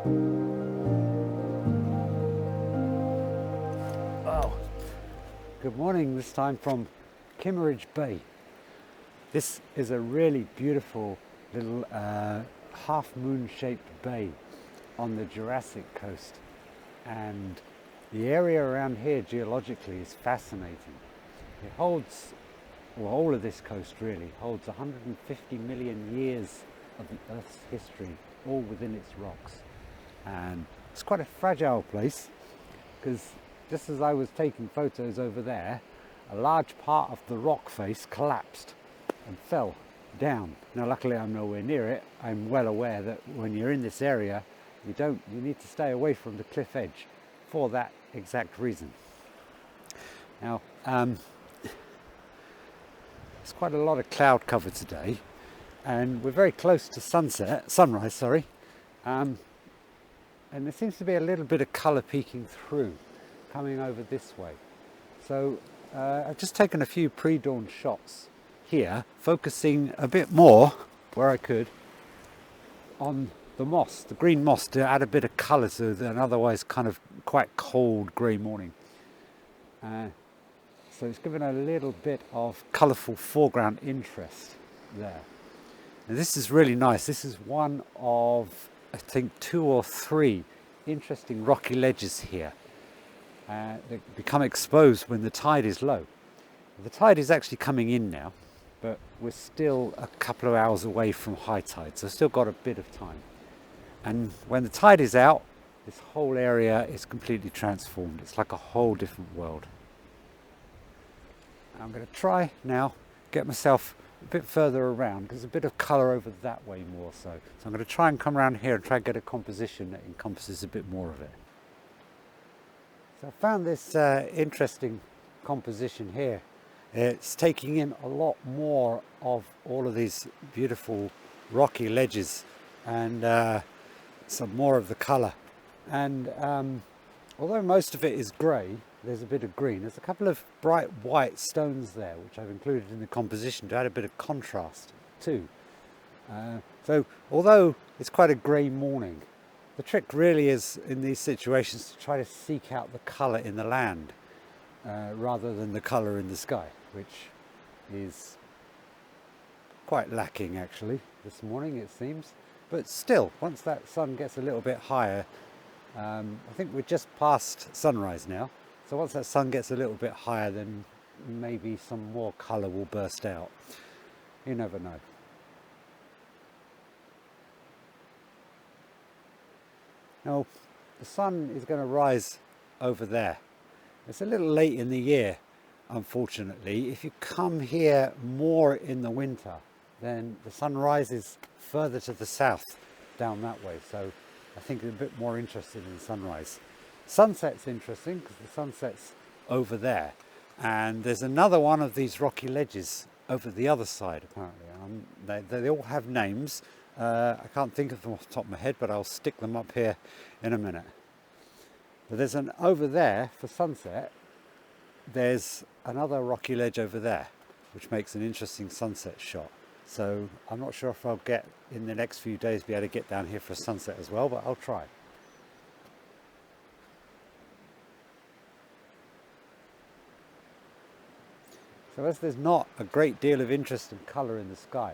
Oh, good morning, this time from Kimmeridge Bay. This is a really beautiful little half moon shaped bay on the Jurassic coast, and the area around here geologically is fascinating. It holds, well, all of this coast really holds 150 million years of the Earth's history, all within its rocks. And it's quite a fragile place, because just as I was taking photos over there, a large part of the rock face collapsed and fell down. Now luckily I'm nowhere near it. I'm well aware that when you're in this area, you need to stay away from the cliff edge for that exact reason. Now there's quite a lot of cloud cover today, and we're very close to sunrise, and there seems to be a little bit of colour peeking through, coming over this way. So I've just taken a few pre-dawn shots here, focusing a bit more, where I could, on the moss, the green moss, to add a bit of colour to an otherwise kind of quite cold grey morning. So it's given a little bit of colourful foreground interest there. And this is really nice. This is one of, I think, 2 or 3 interesting rocky ledges here. They become exposed when the tide is low. The tide is actually coming in now, but we're still a couple of hours away from high tide, so still got a bit of time. And when the tide is out, this whole area is completely transformed. It's like a whole different world. I'm going to try now get myself a bit further around, because there's a bit of colour over that way more so. So I'm going to try and come around here and try and get a composition that encompasses a bit more of it. So I found this interesting composition here. It's taking in a lot more of all of these beautiful rocky ledges and some more of the colour. And although most of it is grey, there's a bit of green. There's a couple of bright white stones there, which I've included in the composition to add a bit of contrast too. So although it's quite a grey morning, the trick really is in these situations to try to seek out the colour in the land rather than the colour in the sky, which is quite lacking actually this morning, it seems. But still, once that sun gets a little bit higher, I think we're just past sunrise now. So once that sun gets a little bit higher, then maybe some more colour will burst out. You never know. Now, the sun is going to rise over there. It's a little late in the year, unfortunately. If you come here more in the winter, then the sun rises further to the south down that way. So I think you're a bit more interested in sunrise. Sunset's interesting because the sunset's over there, and there's another one of these rocky ledges over the other side apparently. They all have names. I can't think of them off the top of my head, but I'll stick them up here in a minute. But there's an over there for sunset. There's another rocky ledge over there, which makes an interesting sunset shot. So I'm not sure if I'll get in the next few days be able to get down here for a sunset as well, but I'll try. So as there's not a great deal of interest and colour in the sky,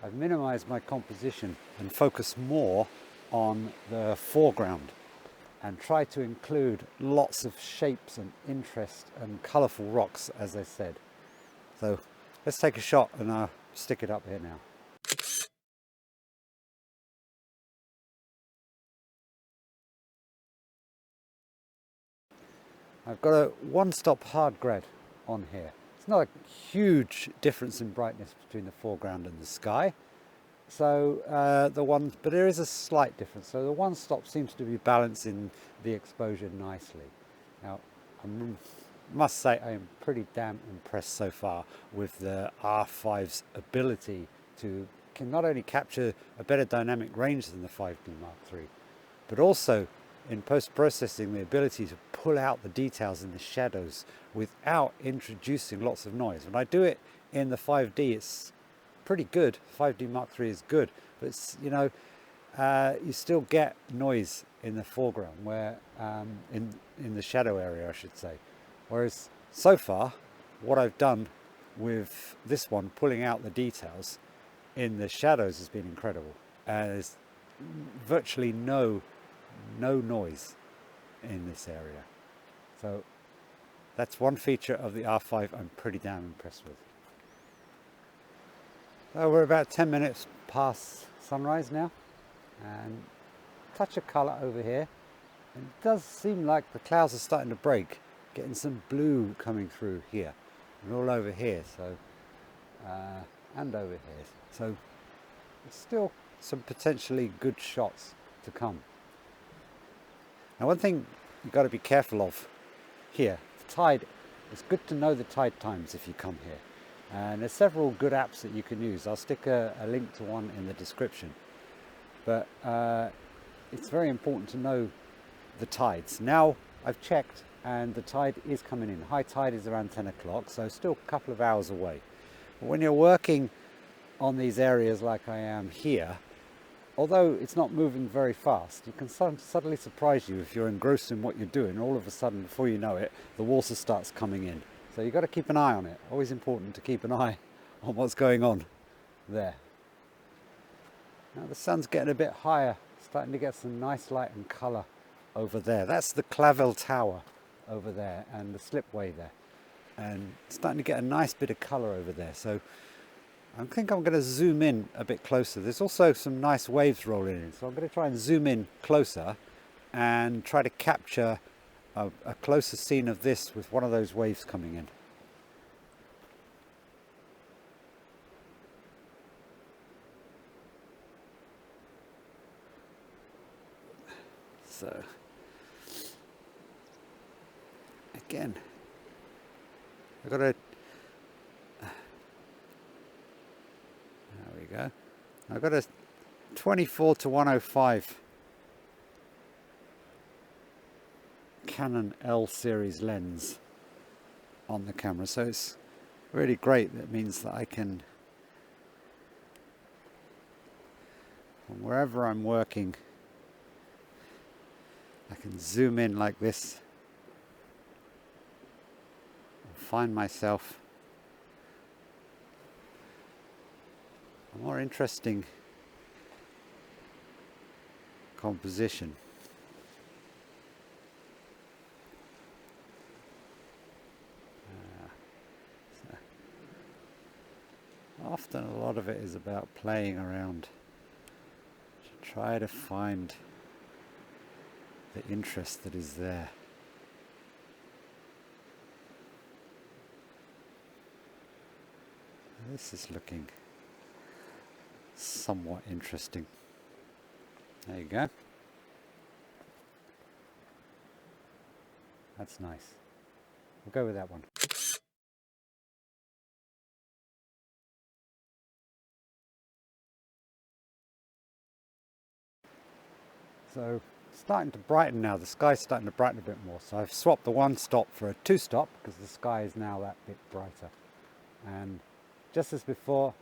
I've minimised my composition and focused more on the foreground and try to include lots of shapes and interest and colourful rocks, as I said. So let's take a shot and I'll stick it up here now. I've got a one-stop hard grad on here. It's not a huge difference in brightness between the foreground and the sky. So but there is a slight difference. So the one stop seems to be balancing the exposure nicely. Now, I must say I am pretty damn impressed so far with the R5's ability to not only capture a better dynamic range than the 5D Mark III, but also in post-processing the ability to pull out the details in the shadows without introducing lots of noise. When I do it in the 5D, it's pretty good. 5D Mark III is good, but it's, you still get noise in the foreground, where in the shadow area, I should say. Whereas so far, what I've done with this one, pulling out the details in the shadows, has been incredible. There's virtually no noise in this area. So that's one feature of the R5 I'm pretty damn impressed with. So we're about 10 minutes past sunrise now, and touch of colour over here. And it does seem like the clouds are starting to break, getting some blue coming through here and all over here, so and over here. So it's still some potentially good shots to come. Now, one thing you've got to be careful of here, the tide. It's good to know the tide times if you come here. And there's several good apps that you can use. I'll stick a link to one in the description. But it's very important to know the tides. Now I've checked and the tide is coming in. High tide is around 10 o'clock, so still a couple of hours away. But when you're working on these areas like I am here, although it's not moving very fast, it can suddenly surprise you if you're engrossed in what you're doing. All of a sudden, before you know it, the water starts coming in. So you've got to keep an eye on it. Always important to keep an eye on what's going on there. Now the sun's getting a bit higher, starting to get some nice light and colour over there. That's the Clavel Tower over there and the slipway there. And starting to get a nice bit of colour over there. So I think I'm going to zoom in a bit closer. There's also some nice waves rolling in. So I'm going to try and zoom in closer and try to capture a closer scene of this with one of those waves coming in. So again, I've got to, there we go. I've got a 24-105 Canon L series lens on the camera, so it's really great. That means that I can, from wherever I'm working, I can zoom in like this and find myself a more interesting composition. Often a lot of it is about playing around to try to find the interest that is there. This is looking somewhat interesting. There you go. That's nice. We'll go with that one. So starting to brighten now. The sky's starting to brighten a bit more. So I've swapped the one stop for a two stop because the sky is now that bit brighter. And just as before,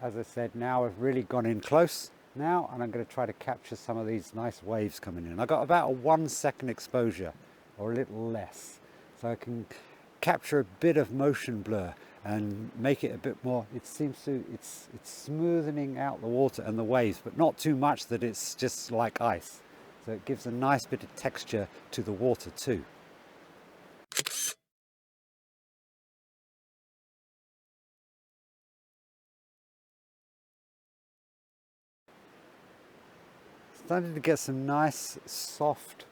as I said, now I've really gone in close now, and I'm going to try to capture some of these nice waves coming in. I got about a 1 second exposure or a little less, so I can capture a bit of motion blur and make it a bit more. It seems to, it's smoothing out the water and the waves, but not too much that it's just like ice. So it gives a nice bit of texture to the water too. Starting to get some nice soft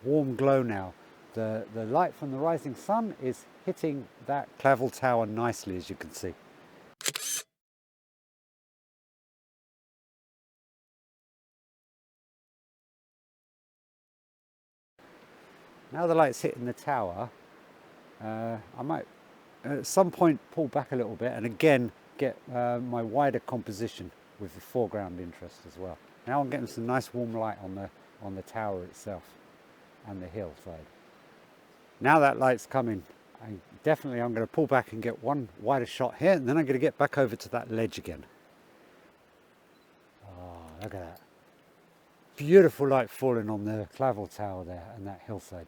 warm glow now. The light from the rising sun is hitting that Clavel Tower nicely, as you can see. Now the light's hitting the tower, I might at some point pull back a little bit and again get my wider composition with the foreground interest as well. Now I'm getting some nice warm light on the tower itself and the hillside. Now that light's coming, I'm going to pull back and get one wider shot here, and then I'm going to get back over to that ledge again. look at that. Beautiful light falling on the Clavel Tower there and that hillside.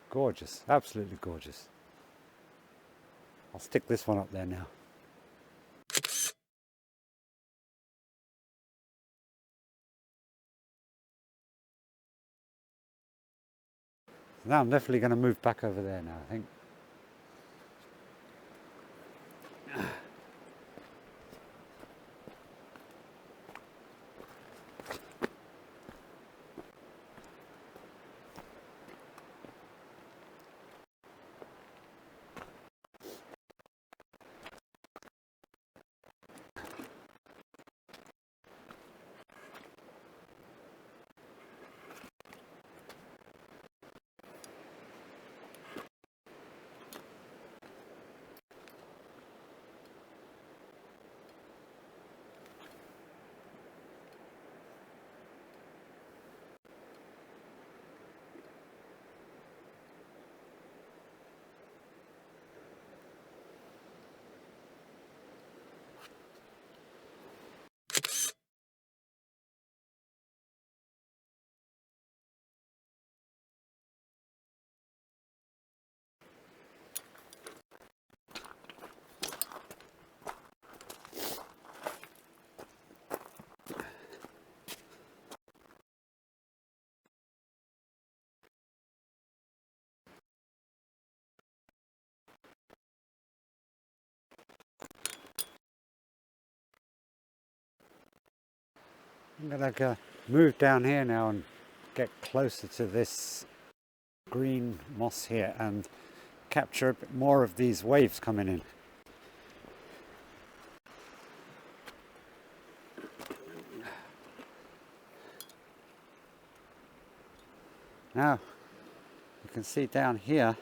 Gorgeous, absolutely gorgeous. I'll stick this one up there now. Now I'm definitely going to move back over there now, I think. I'm going to move down here now and get closer to this green moss here and capture a bit more of these waves coming in. Now you can see down here,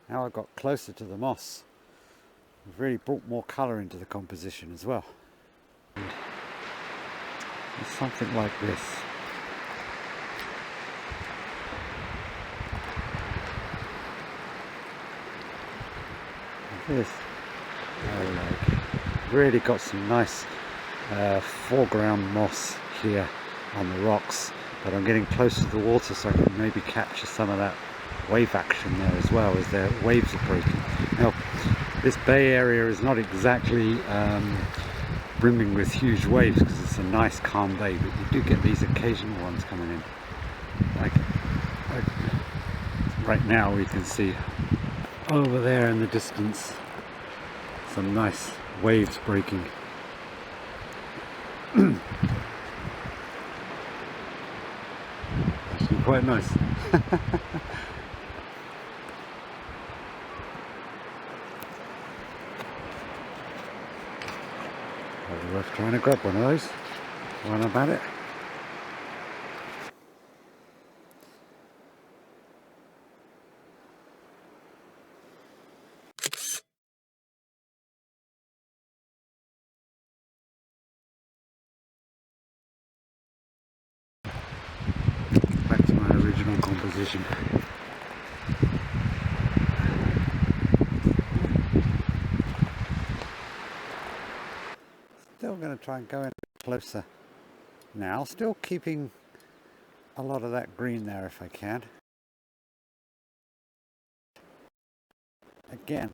now I've got closer to the moss. I've really brought more colour into the composition as well. It's something like this. This, really got some nice foreground moss here on the rocks, but I'm getting close to the water so I can maybe capture some of that wave action there as well as the waves are breaking. Now, this bay area is not exactly brimming with huge waves because it's a nice calm bay, but you do get these occasional ones coming in. Like right now we can see over there in the distance some nice waves breaking. Actually quite nice. Probably worth trying to grab one of those while I'm at it. Back to my original composition. Still going to try and go in closer now, still keeping a lot of that green there if I can. Again,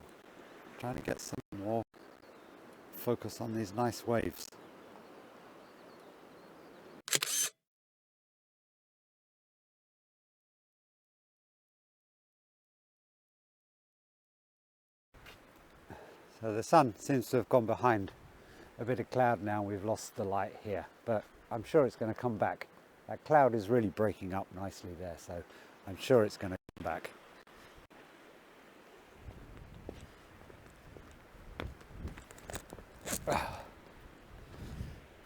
trying to get some more focus on these nice waves. So the sun seems to have gone behind a bit of cloud now. We've lost the light here, but I'm sure it's going to come back. That cloud is really breaking up nicely there, so I'm sure it's going to come back.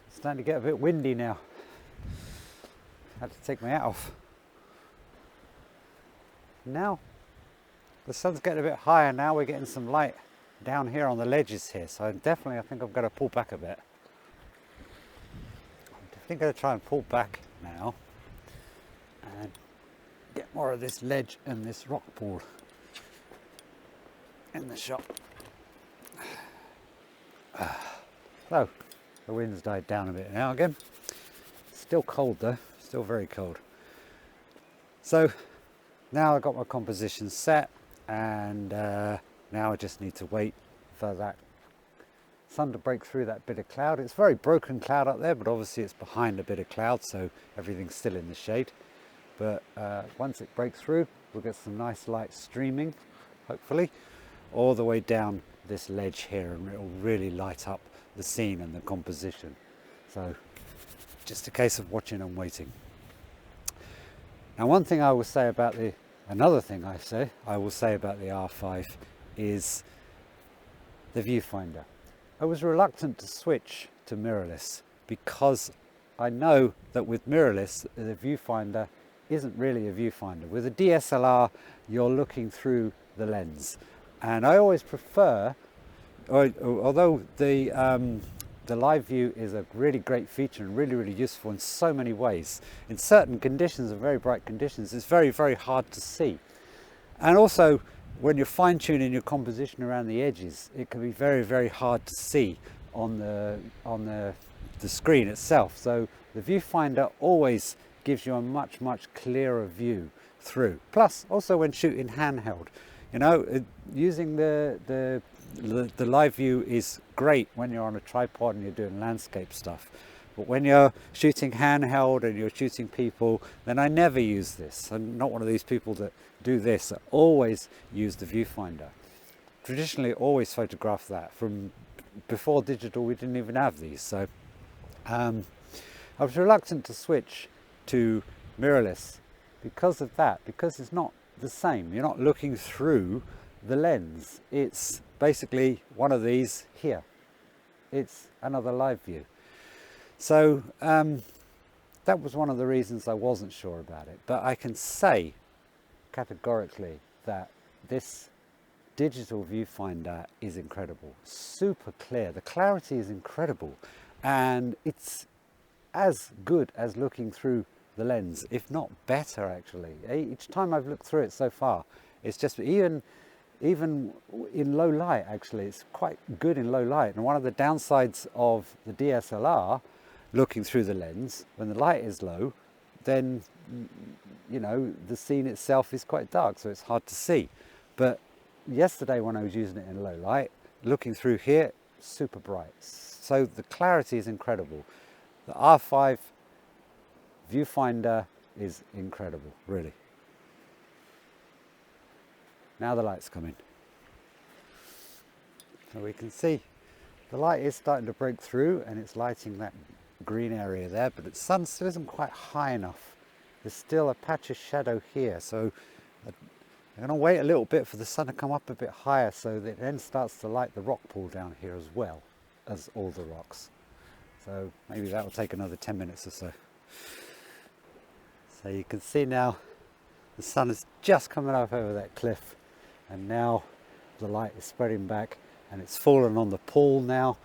It's starting to get a bit windy now. Had to take my hat off. Now the sun's getting a bit higher now. We're getting some light down here on the ledges here, so definitely I think I'm going to pull back a bit. I'm definitely going to try and pull back now and get more of this ledge and this rock pool in the shot. So the wind's died down a bit now again. Still cold though, still very cold. So now I've got my composition set, and now I just need to wait for that sun to break through that bit of cloud. It's very broken cloud up there, but obviously it's behind a bit of cloud, so everything's still in the shade. But once it breaks through, we'll get some nice light streaming, hopefully, all the way down this ledge here, and it'll really light up the scene and the composition. So just a case of watching and waiting. Now, one thing I will say about another thing I will say about the R5 is the viewfinder. I was reluctant to switch to mirrorless because I know that with mirrorless, the viewfinder isn't really a viewfinder. With a DSLR, you're looking through the lens. And I always prefer, although the live view is a really great feature and really, really useful in so many ways, in certain conditions and very bright conditions, it's very, very hard to see. And also, when you're fine-tuning your composition around the edges, it can be very, very hard to see on the screen itself. So the viewfinder always gives you a much, much clearer view through. Plus, also when shooting handheld, you know, using the live view is great when you're on a tripod and you're doing landscape stuff. But when you're shooting handheld and you're shooting people, then I never use this. I'm not one of these people that do this. I always use the viewfinder. Traditionally, always photograph that. From before digital, we didn't even have these. So I was reluctant to switch to mirrorless because of that, because it's not the same. You're not looking through the lens. It's basically one of these here. It's another live view. So that was one of the reasons I wasn't sure about it. But I can say categorically that this digital viewfinder is incredible. Super clear. The clarity is incredible. And it's as good as looking through the lens, if not better actually. Each time I've looked through it so far, it's just even in low light actually, it's quite good in low light. And one of the downsides of the DSLR looking through the lens, when the light is low, then you know the scene itself is quite dark, so it's hard to see. But yesterday when I was using it in low light, looking through here, super bright. So the clarity is incredible. The R5 viewfinder is incredible, really. Now the light's coming. So we can see the light is starting to break through and it's lighting that green area there, but the sun still isn't quite high enough. There's still a patch of shadow here, so I'm going to wait a little bit for the sun to come up a bit higher so that it then starts to light the rock pool down here as well as all the rocks. So maybe that will take another 10 minutes or so. So you can see now the sun is just coming up over that cliff, and now the light is spreading back and it's fallen on the pool now,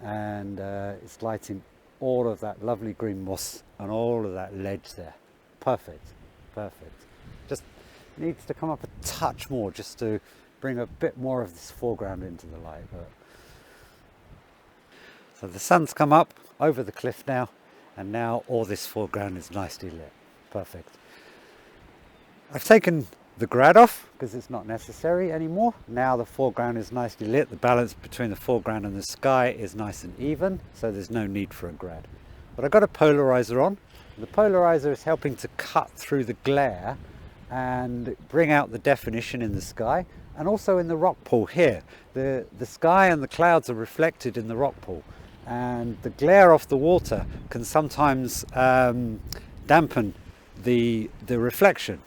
and it's lighting all of that lovely green moss and all of that ledge there. Perfect, perfect. Just needs to come up a touch more just to bring a bit more of this foreground into the light. So the sun's come up over the cliff now, and now all this foreground is nicely lit. Perfect. I've taken the grad off because it's not necessary anymore. Now the foreground is nicely lit. The balance between the foreground and the sky is nice and even, so there's no need for a grad. But I've got a polarizer on. The polarizer is helping to cut through the glare and bring out the definition in the sky and also in the rock pool here. The sky and the clouds are reflected in the rock pool, and the glare off the water can sometimes dampen the reflection,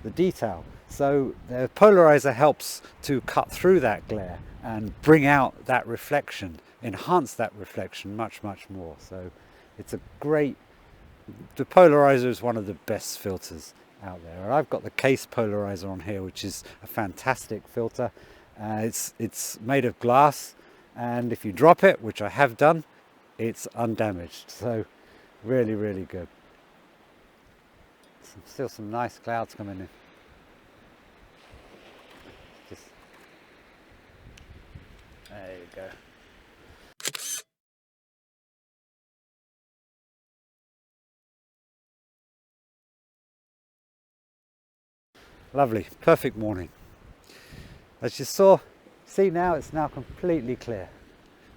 the detail. So the polarizer helps to cut through that glare and bring out that reflection, enhance that reflection much, much more. So it's a great, the polarizer is one of the best filters out there. And I've got the Kase polarizer on here, which is a fantastic filter. It's made of glass, and if you drop it, which I have done, it's undamaged. So really, really good. Still some nice clouds coming in. Just, there you go. Lovely, perfect morning. As you see now, it's now completely clear.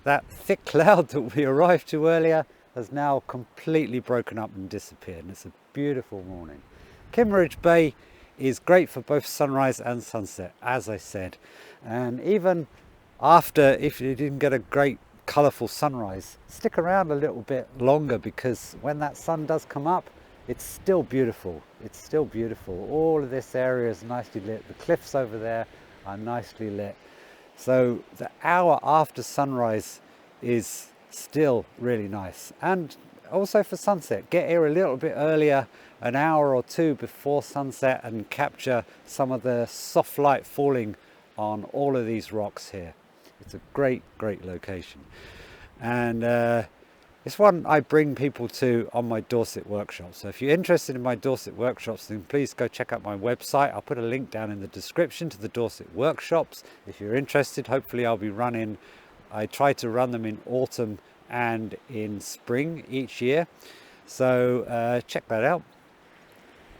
That thick cloud that we arrived to earlier has now completely broken up and disappeared, and it's a beautiful morning. Kimmeridge Bay is great for both sunrise and sunset, as I said, and even after, if you didn't get a great colourful sunrise, stick around a little bit longer, because when that sun does come up, it's still beautiful. It's still beautiful. All of this area is nicely lit. The cliffs over there are nicely lit. So the hour after sunrise is still really nice. And also for sunset, get here a little bit earlier, an hour or two before sunset, and capture some of the soft light falling on all of these rocks here. It's a great, great location. And it's one I bring people to on my Dorset workshop. So if you're interested in my Dorset workshops, then please go check out my website. I'll put a link down in the description to the Dorset workshops. If you're interested, hopefully I'll be running, I try to run them in autumn and in spring each year. So check that out.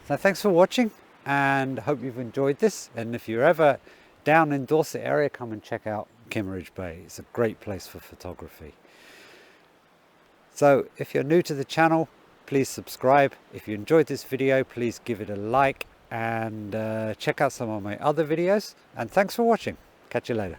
So thanks for watching, and hope you've enjoyed this. And if you're ever down in Dorset area, come and check out Kimmeridge Bay. It's a great place for photography. So if you're new to the channel, please subscribe. If you enjoyed this video, please give it a like, and check out some of my other videos. And thanks for watching. Catch you later.